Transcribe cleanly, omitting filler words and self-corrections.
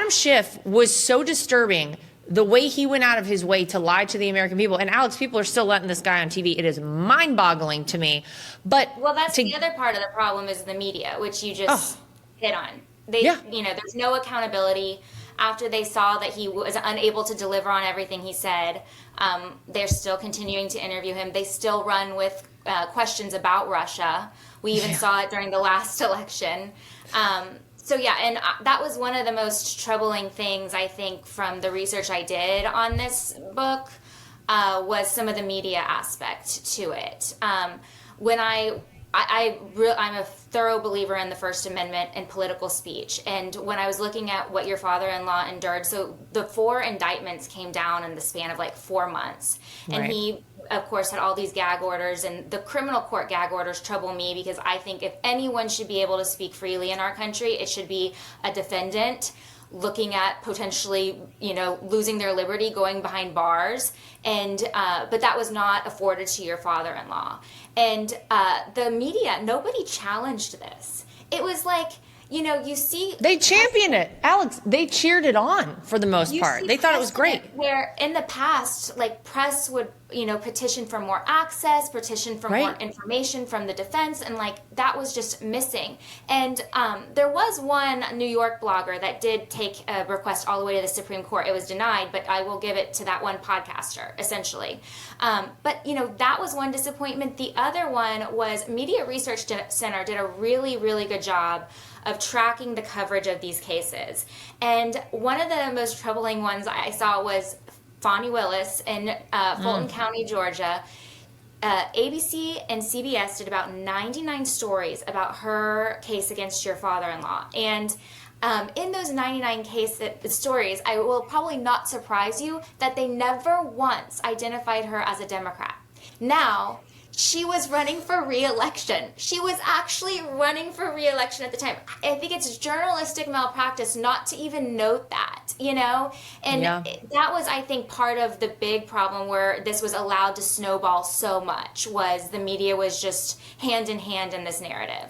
Adam Schiff was so disturbing. The way he went out of his way to lie to the American people. And Alex, people are still letting this guy on TV. It is mind-boggling to me. But well, that's the other part of the problem is the media, which you just hit on. There's no accountability. After they saw that he was unable to deliver on everything he said, they're still continuing to interview him. They still run with questions about Russia. We even saw it during the last election. And that was one of the most troubling things, I think, from the research I did on this book, was some of the media aspect to it. I'm a thorough believer in the First Amendment and political speech. And when I was looking at what your father-in-law endured, so the 4 indictments came down in the span of like 4 months. And he, of course, had all these gag orders. And the criminal court gag orders trouble me because I think if anyone should be able to speak freely in our country, it should be a defendant looking at potentially, losing their liberty, going behind bars. And but that was not afforded to your father-in-law. And the media, nobody challenged this. It was like, you see... They championed it. Alex, they cheered it on for the most part. They thought it was great. Where in the past, like, press would, petition for more access, petition for more information from the defense, and, like, that was just missing. And there was one New York blogger that did take a request all the way to the Supreme Court. It was denied, but I will give it to that one podcaster, essentially. But, that was one disappointment. The other one was Media Research Center did a really, really good job of tracking the coverage of these cases. And one of the most troubling ones I saw was Fani Willis in Fulton County, Georgia. ABC and CBS did about 99 stories about her case against your father-in-law. And in those 99 stories, I will probably not surprise you that they never once identified her as a Democrat. Now, she was running for re-election. She was actually running for re-election at the time. I think it's journalistic malpractice not to even note that, And that was, I think, part of the big problem where this was allowed to snowball so much, was the media was just hand in hand in this narrative.